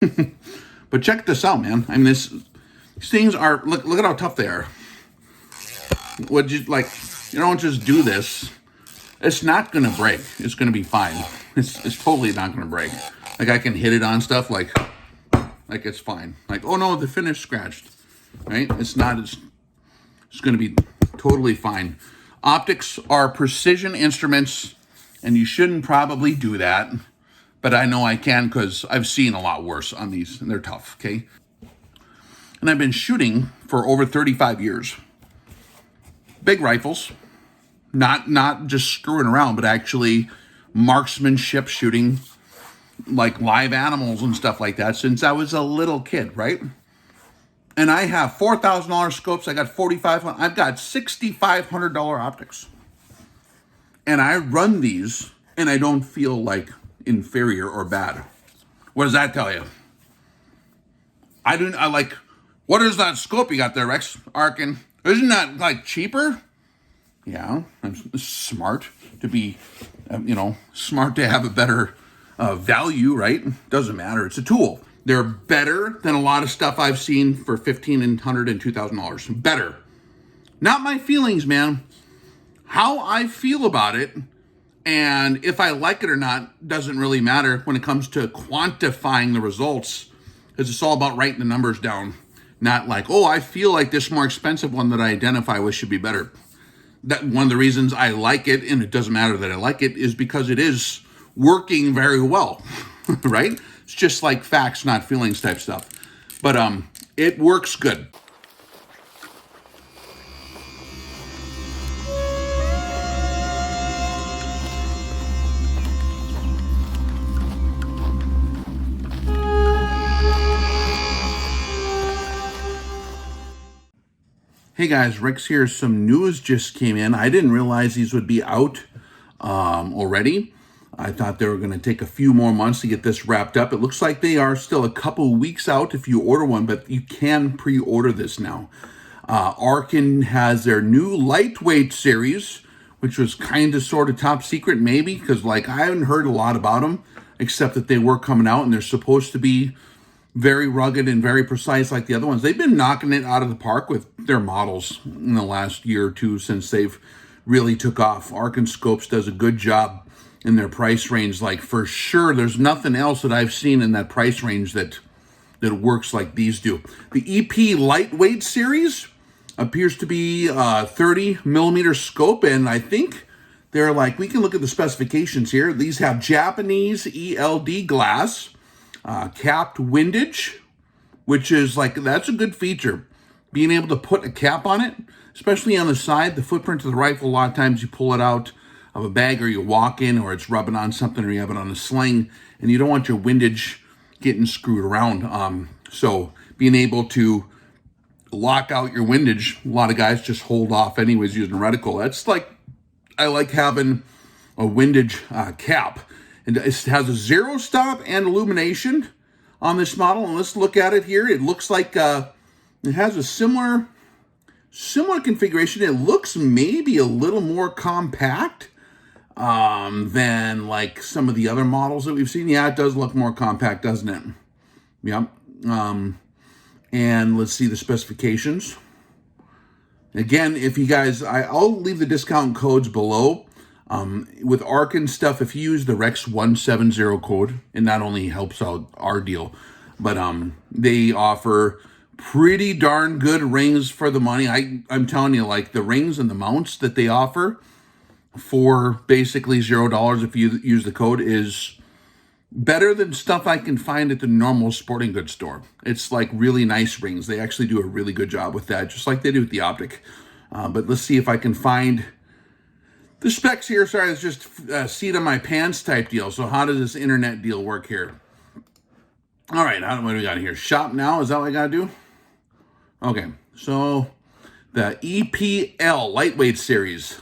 But check this out, man. I mean, these things are, look at how tough they are. Would you, like, you don't just do this. It's not going to break. It's going to be fine. It's totally not going to break. Like, I can hit it on stuff like it's fine. Like, oh no, the finish scratched, right? It's not, it's going to be totally fine. Optics are precision instruments, and you shouldn't probably do that. But I know I can because I've seen a lot worse on these, and they're tough, okay? And I've been shooting for over 35 years. Big rifles, not just screwing around, but actually marksmanship shooting, like live animals and stuff like that since I was a little kid, right? And I have $4,000 scopes. I got $4,500. I've got $6,500 optics. And I run these, and I don't feel like inferior or bad. What does that tell you? I like, what is that scope you got there, Rex? Arken. Isn't that like cheaper? Yeah, I'm smart to be, smart to have a better value, right? Doesn't matter. It's a tool. They're better than a lot of stuff I've seen for $1,500 and $2,000. Better. Not my feelings, man. How I feel about it and if I like it or not doesn't really matter when it comes to quantifying the results, because it's all about writing the numbers down. Not like, oh, I feel like this more expensive one that I identify with should be better. That one of the reasons I like it, and it doesn't matter that I like it, is because it is working very well, right? It's just like facts, not feelings type stuff. But it works good. Hey guys, Rex here. Some news just came in. I didn't realize these would be out already. I thought they were going to take a few more months to get this wrapped up. It looks like they are still a couple weeks out if you order one, but you can pre-order this now. Arken has their new lightweight series, which was kind of sort of top secret maybe, because like I haven't heard a lot about them, except that they were coming out and they're supposed to be very rugged and very precise like the other ones. They've been knocking it out of the park with their models in the last year or two since they've really took off. Arken Scopes does a good job in their price range. Like for sure, there's nothing else that I've seen in that price range that works like these do. The EP Lightweight series appears to be a 30 millimeter scope, and I think they're like, we can look at the specifications here. These have Japanese ELD glass, capped windage, which is like, that's a good feature. Being able to put a cap on it, especially on the side, the footprint of the rifle, a lot of times you pull it out of a bag or you walk in or it's rubbing on something or you have it on a sling and you don't want your windage getting screwed around. So being able to lock out your windage, a lot of guys just hold off anyways using a reticle. That's like, I like having a windage cap. And it has a zero stop and illumination on this model. And let's look at it here. It looks like it has a similar configuration. It looks maybe a little more compact than like some of the other models that we've seen. Yeah, it does look more compact, doesn't it? Yep. And let's see the specifications. Again, if you guys, I'll leave the discount codes below. With Arken stuff, if you use the Rex 170 code, it not only helps out our deal, but they offer pretty darn good rings for the money. I'm telling you, like the rings and the mounts that they offer for basically $0 if you use the code is better than stuff I can find at the normal sporting goods store. It's like really nice rings. They actually do a really good job with that, just like they do with the optic. But let's see if I can find the specs here. Sorry, it's just seat on my pants type deal. So how does this internet deal work here? All right, what do we got here? Shop now, is that what I gotta do? Okay, so the EPL Lightweight Series.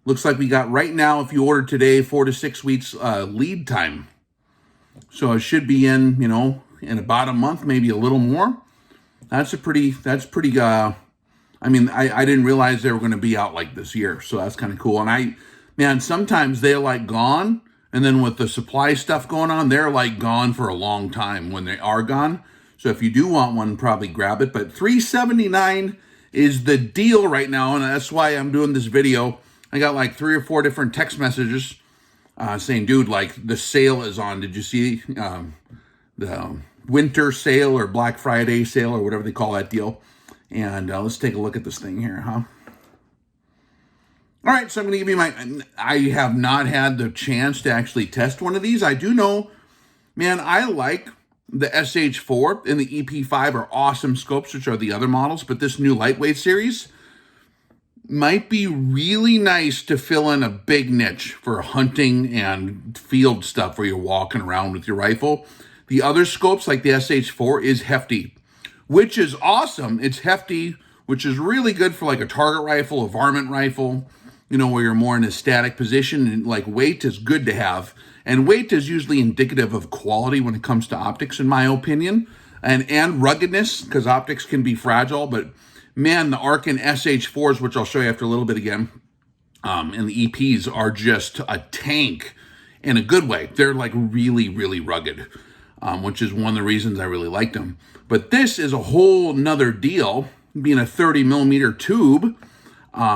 Looks like we got right now, if you order today, 4 to 6 weeks lead time. So it should be in, in about a month, maybe a little more. That's pretty, I mean, I didn't realize they were going to be out like this year. So that's kind of cool. And man, sometimes they're like gone And then with the supply stuff going on, they're like gone for a long time when they are gone. So if you do want one, probably grab it. But $379 is the deal right now, and that's why I'm doing this video. I got like 3 or 4 different text messages saying, dude, like the sale is on. Did you see the winter sale or Black Friday sale or whatever they call that deal? And let's take a look at this thing here, huh? All right, so I'm going to give you I have not had the chance to actually test one of these. I do know, man, I like the SH4 and the EP5 are awesome scopes, which are the other models, but this new lightweight series might be really nice to fill in a big niche for hunting and field stuff where you're walking around with your rifle. The other scopes, like the SH4, is hefty, which is awesome. It's hefty, which is really good for like a target rifle, a varmint rifle, you know, where you're more in a static position, and like weight is good to have. And weight is usually indicative of quality when it comes to optics, in my opinion, and ruggedness, because optics can be fragile. But man, the Arken SH4s, which I'll show you after a little bit again, and the EPs are just a tank in a good way. They're like really, really rugged, which is one of the reasons I really liked them. But this is a whole nother deal, being a 30 millimeter tube.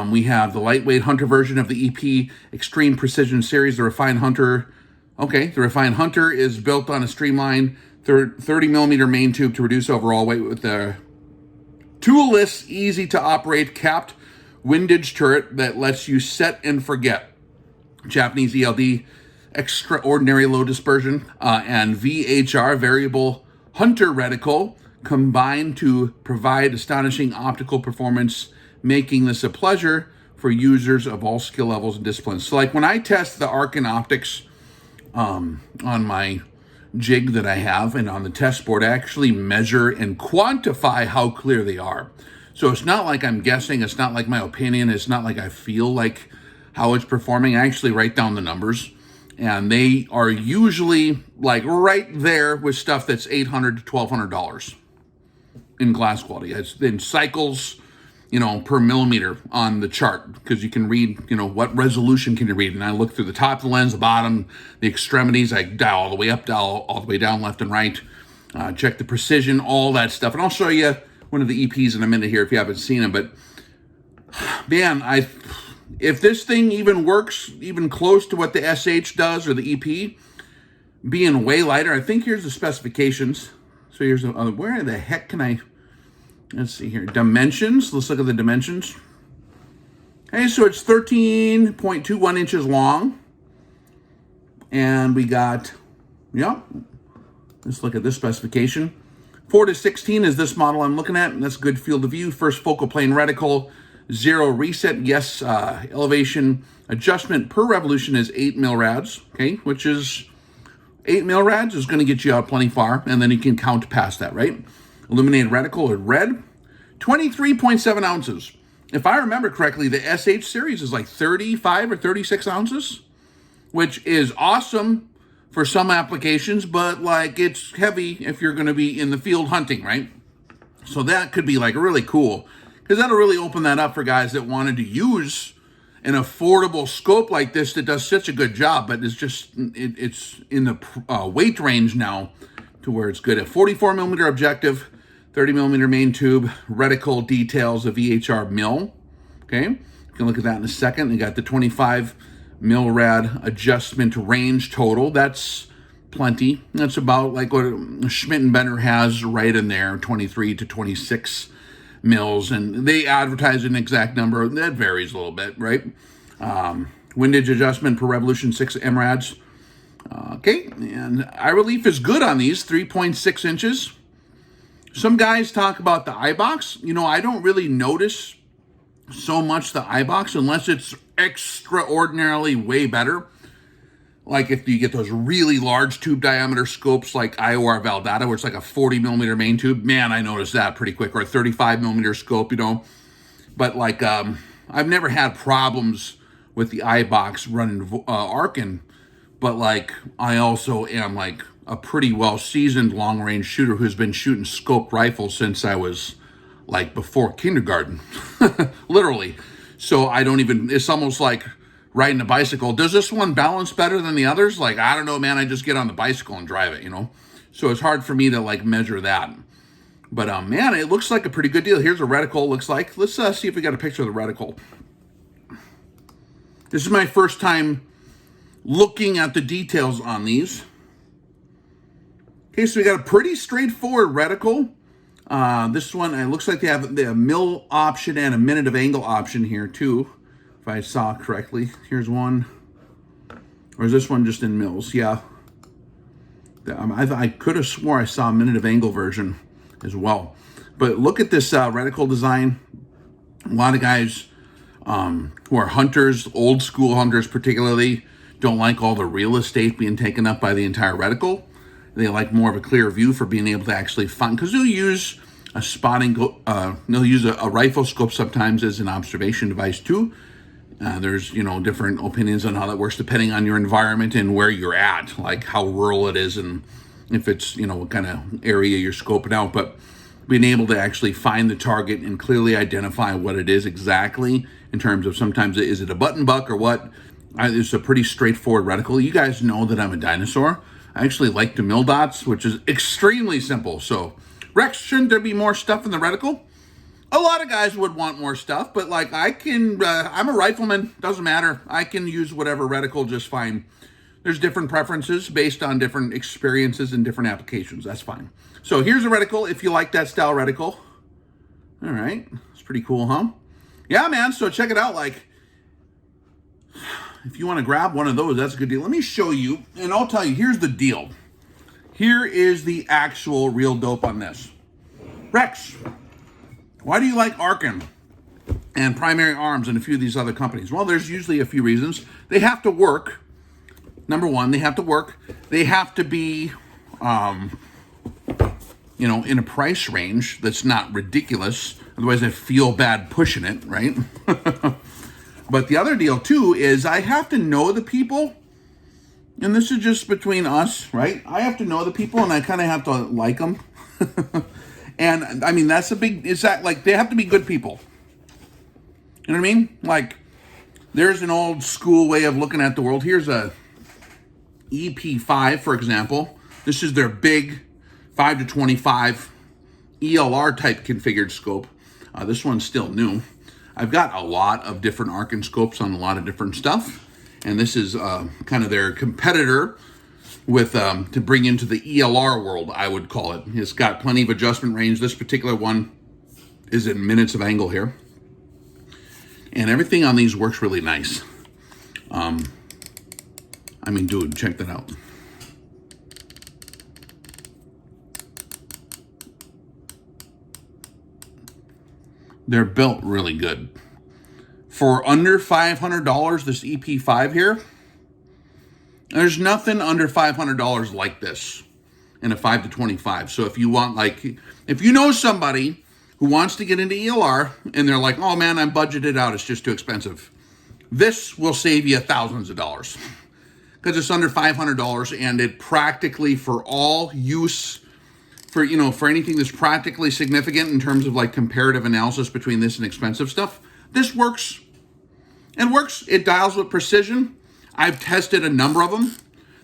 We have the lightweight Hunter version of the EP Extreme Precision Series, the Refined Hunter. Okay, the Refined Hunter is built on a streamline 30 millimeter main tube to reduce overall weight with the toolless, easy to operate capped windage turret that lets you set and forget. Japanese ELD, extraordinary low dispersion, and VHR, variable Hunter Reticle, combined to provide astonishing optical performance, making this a pleasure for users of all skill levels and disciplines. So like when I test the Arken optics on my jig that I have and on the test board, I actually measure and quantify how clear they are. So it's not like I'm guessing, it's not like my opinion, it's not like I feel like how it's performing. I actually write down the numbers, and they are usually like right there with stuff that's $800 to $1,200 in glass quality. It's in cycles, you know, per millimeter on the chart, because you can read, you know, what resolution can you read. And I look through the top of the lens, the bottom, the extremities. I dial all the way up, dial all the way down, left and right. Check the precision, all that stuff. And I'll show you one of the EPs in a minute here if you haven't seen it. But man, if this thing even works even close to what the SH does or the EP, being way lighter, I think here's the specifications. So here's the other, where the heck can I... Let's see here. Dimensions. Let's look at the dimensions. Okay, so it's 13.21 inches long. And we got, yep. Let's look at this specification. 4 to 16 is this model I'm looking at. And that's good field of view. First focal plane reticle. 0 reset. Yes, elevation adjustment per revolution is 8 milrads. Okay, which is 8 milrads is going to get you out plenty far. And then you can count past that, right? Illuminated reticle or red, 23.7 ounces. If I remember correctly, the SH series is like 35 or 36 ounces, which is awesome for some applications, but like it's heavy if you're going to be in the field hunting, right? So that could be like really cool, because that'll really open that up for guys that wanted to use an affordable scope like this that does such a good job, but it's just, it's in the weight range now to where it's good. At 44 millimeter objective, 30 millimeter main tube, reticle details of VHR mill. Okay, you can look at that in a second. You got the 25 milrad adjustment range total. That's plenty. That's about like what Schmidt and Benner has right in there, 23 to 26 mils. And they advertise an exact number. That varies a little bit, right? Windage adjustment per revolution, 6 MRADs. Okay, and eye relief is good on these, 3.6 inches. Some guys talk about the eye box. You know, I don't really notice so much the eye box unless it's extraordinarily way better. Like if you get those really large tube diameter scopes like IOR Valdata, where it's like a 40 millimeter main tube, man, I notice that pretty quick, or a 35 millimeter scope, you know. But like, I've never had problems with the eye box running Arken, but like, I also am like a pretty well-seasoned long-range shooter who's been shooting scoped rifles since I was like before kindergarten, literally. So I don't even, it's almost like riding a bicycle. Does this one balance better than the others? Like, I don't know, man. I just get on the bicycle and drive it, you know? So it's hard for me to like measure that. But man, it looks like a pretty good deal. Here's a reticle, looks like. Let's see if we got a picture of the reticle. This is my first time looking at the details on these. Okay, so we got a pretty straightforward reticle. This one, it looks like they have the mill option and a minute of angle option here too, if I saw correctly. Here's one. Or is this one just in mils? Yeah. I could have swore I saw a minute of angle version as well. But look at this reticle design. A lot of guys who are hunters, old school hunters particularly, don't like all the real estate being taken up by the entire reticle. They like more of a clear view for being able to actually find, because they'll use a spotting, they'll use a rifle scope sometimes as an observation device too. There's, you know, different opinions on how that works depending on your environment and where you're at, like how rural it is and if it's, you know, what kind of area you're scoping out. But being able to actually find the target and clearly identify what it is exactly in terms of sometimes is it a button buck or what? It's a pretty straightforward reticle. You guys know that I'm a dinosaur. I actually like the mill dots, which is extremely simple. So, Rex, shouldn't there be more stuff in the reticle? A lot of guys would want more stuff, but like I can, I'm a rifleman, doesn't matter. I can use whatever reticle just fine. There's different preferences based on different experiences and different applications. That's fine. So here's a reticle if you like that style reticle. All right, it's pretty cool, huh? Yeah, man, so check it out. Like, if you want to grab one of those, that's a good deal. Let me show you, and I'll tell you, here's the deal. Here is the actual real dope on this. Rex, why do you like Arken and Primary Arms and a few of these other companies? Well, there's usually a few reasons. They have to work. Number one, they have to work. They have to be, you know, in a price range that's not ridiculous. Otherwise, I feel bad pushing it, right? But the other deal, too, is I have to know the people. And this is just between us, right? I have to know the people, and I kind of have to like them. And, I mean, that's a big... Is that, like, they have to be good people. You know what I mean? Like, there's an old school way of looking at the world. Here's a EP5, for example. This is their big 5 to 25 ELR type configured scope. This one's still new. I've got a lot of different Arken scopes on a lot of different stuff, and this is kind of their competitor with to bring into the ELR world, I would call it. It's got plenty of adjustment range. This particular one is in minutes of angle here, and everything on these works really nice. I mean, dude, check that out. They're built really good. For under $500, this EP5 here, there's nothing under $500 like this in a 5 to 25. So if you want, like, if you know somebody who wants to get into ELR and they're like, oh man, I'm budgeted out, it's just too expensive, this will save you thousands of dollars because it's under $500 and it practically for all use for, you know, for anything that's practically significant in terms of like comparative analysis between this and expensive stuff, this works. It works. It dials with precision. I've tested a number of them.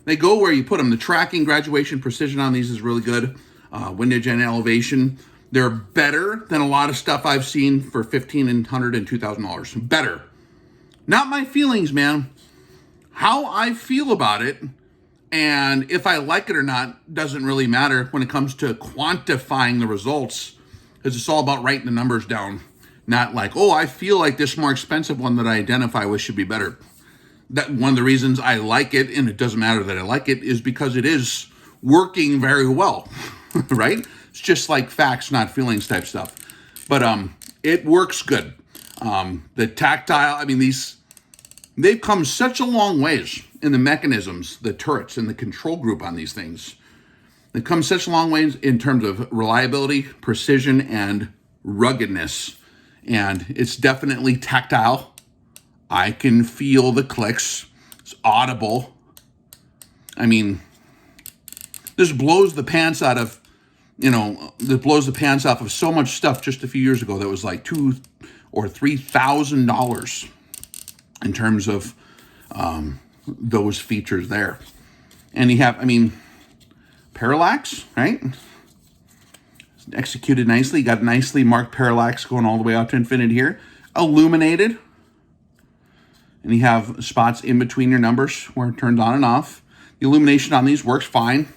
They go where you put them. The tracking, graduation, precision on these is really good. Windage and elevation. They're better than a lot of stuff I've seen for $1,500 and $2,000. Better. Not my feelings, man. How I feel about it and if I like it or not doesn't really matter when it comes to quantifying the results, because it's all about writing the numbers down. Not like, oh, I feel like this more expensive one that I identify with should be better. That one of the reasons I like it, and it doesn't matter that I like it, is because it is working very well, right? It's just like facts, not feelings type stuff. But it works good. The tactile, I mean, they've come such a long ways in the mechanisms, the turrets, and the control group on these things. They've come such a long ways in terms of reliability, precision, and ruggedness. And it's definitely tactile. I can feel the clicks. It's audible. I mean, this blows the pants out of, you know, this blows the pants off of so much stuff just a few years ago that was like $2,000 or $3,000 in terms of those features there. And you have, I mean, parallax, right? Executed nicely. Got nicely marked parallax going all the way out to infinity here. Illuminated. And you have spots in between your numbers where it turned on and off. The illumination on these works fine.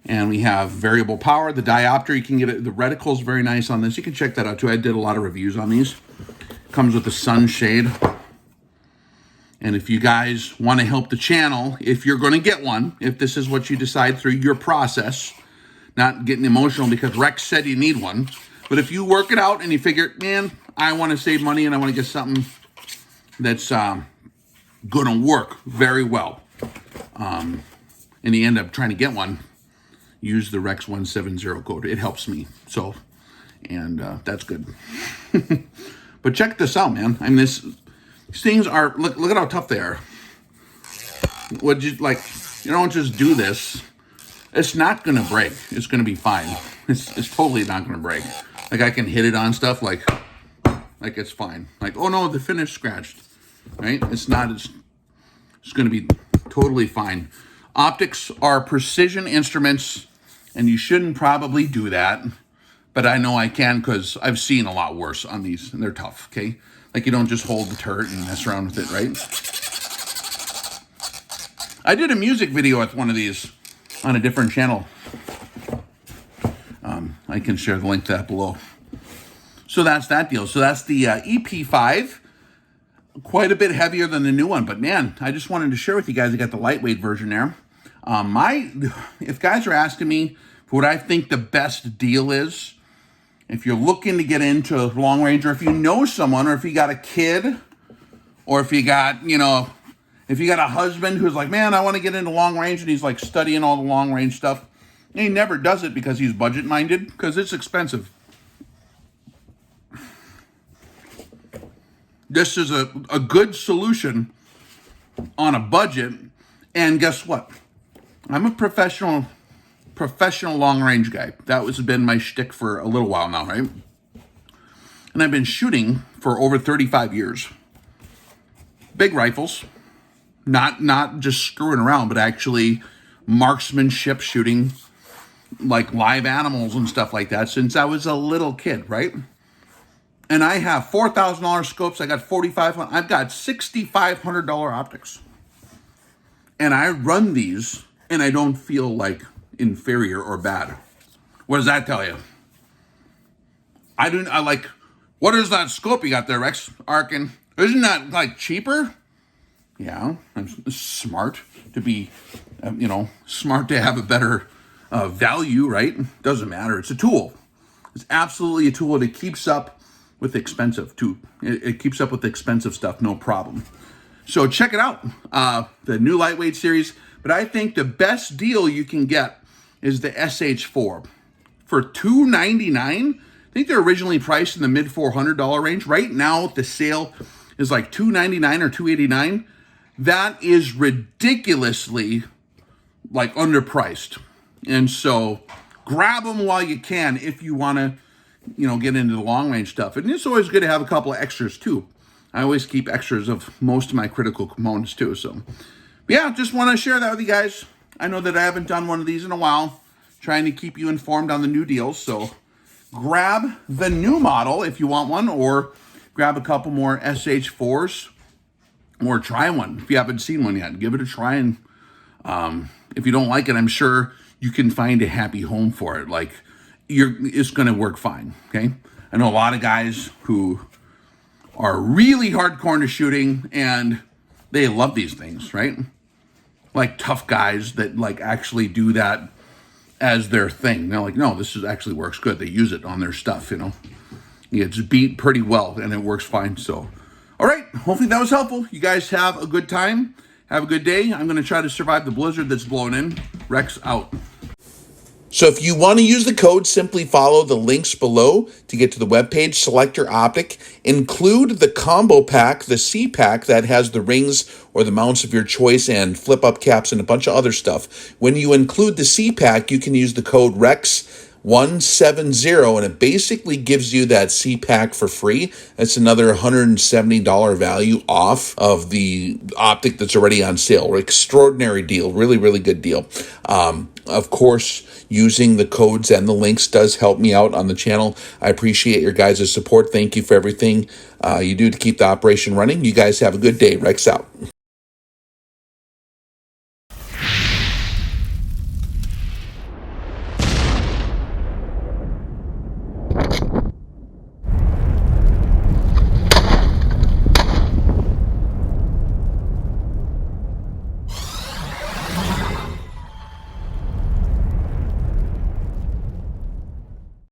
And we have variable power. The diopter, you can get it. The reticle is very nice on this. You can check that out too. I did a lot of reviews on these. Comes with the sunshade. And if you guys want to help the channel, if you're going to get one, if this is what you decide through your process, not getting emotional because Rex said you need one, but if you work it out and you figure, man, I want to save money and I want to get something that's going to work very well, and you end up trying to get one, use the Rex 170 code. It helps me. So, and that's good. But check this out, man. I mean, these things are, look at how tough they are. Would you, like, you don't just do this. It's not going to break. It's going to be fine. It's totally not going to break. Like, I can hit it on stuff like it's fine. Like, oh no, the finish scratched, right? It's not, it's going to be totally fine. Optics are precision instruments, and you shouldn't probably do that. But I know I can because I've seen a lot worse on these, and they're tough, okay? Like, you don't just hold the turret and mess around with it, right? I did a music video with one of these on a different channel. I can share the link to that below. So that's that deal. So that's the EP5. Quite a bit heavier than the new one, but man, I just wanted to share with you guys. I got the lightweight version there. If guys are asking me for what I think the best deal is, if you're looking to get into long range, or if you know someone, or if you got a kid, or if you got, if you got a husband who's like, man, I want to get into long range, and he's like studying all the long range stuff, and he never does it because he's budget minded, because it's expensive. This is a good solution on a budget. And guess what? I'm a professional long range guy. That has been my shtick for a little while now, right? And I've been shooting for over 35 years. Big rifles, not just screwing around, but actually marksmanship shooting, like live animals and stuff like that since I was a little kid, right? And I have $4,000 scopes. I got $4,500. I've got $6,500 optics. And I run these, and I don't feel like inferior or bad. What does that tell you? What is that scope you got there, Rex? Arken. Isn't that like cheaper? Yeah, I'm smart to be, smart to have a better value, right? Doesn't matter. It's a tool. It's absolutely a tool, and it keeps up with expensive too. It keeps up with expensive stuff, no problem. So check it out, the new lightweight series. But I think the best deal you can get is the SH4 for $299. I think they're originally priced in the mid $400 range. Right now, the sale is like $299 or $289. That is ridiculously like underpriced. And so grab them while you can if you want to, get into the long range stuff. And it's always good to have a couple of extras too. I always keep extras of most of my critical components too. So yeah, just want to share that with you guys. I know that I haven't done one of these in a while, trying to keep you informed on the new deals. So grab the new model if you want one, or grab a couple more SH4s, or try one if you haven't seen one yet. Give it a try, and if you don't like it, I'm sure you can find a happy home for it. Like, it's going to work fine, okay? I know a lot of guys who are really hardcore into shooting, and they love these things, right? Like tough guys that like actually do that as their thing. They're like, no, this actually works good. They use it on their stuff, It's beat pretty well, and it works fine. So, all right, hopefully that was helpful. You guys have a good time. Have a good day. I'm going to try to survive the blizzard that's blowing in. Rex out. So if you want to use the code, simply follow the links below to get to the webpage, select your optic, include the combo pack, the C pack that has the rings or the mounts of your choice and flip up caps and a bunch of other stuff. When you include the C pack, you can use the code REX 170, and it basically gives you that C-Pack for free. That's another $170 value off of the optic that's already on sale. Extraordinary deal. Really, really good deal. Of course, using the codes and the links does help me out on the channel. I appreciate your guys' support. Thank you for everything you do to keep the operation running. You guys have a good day. Rex out.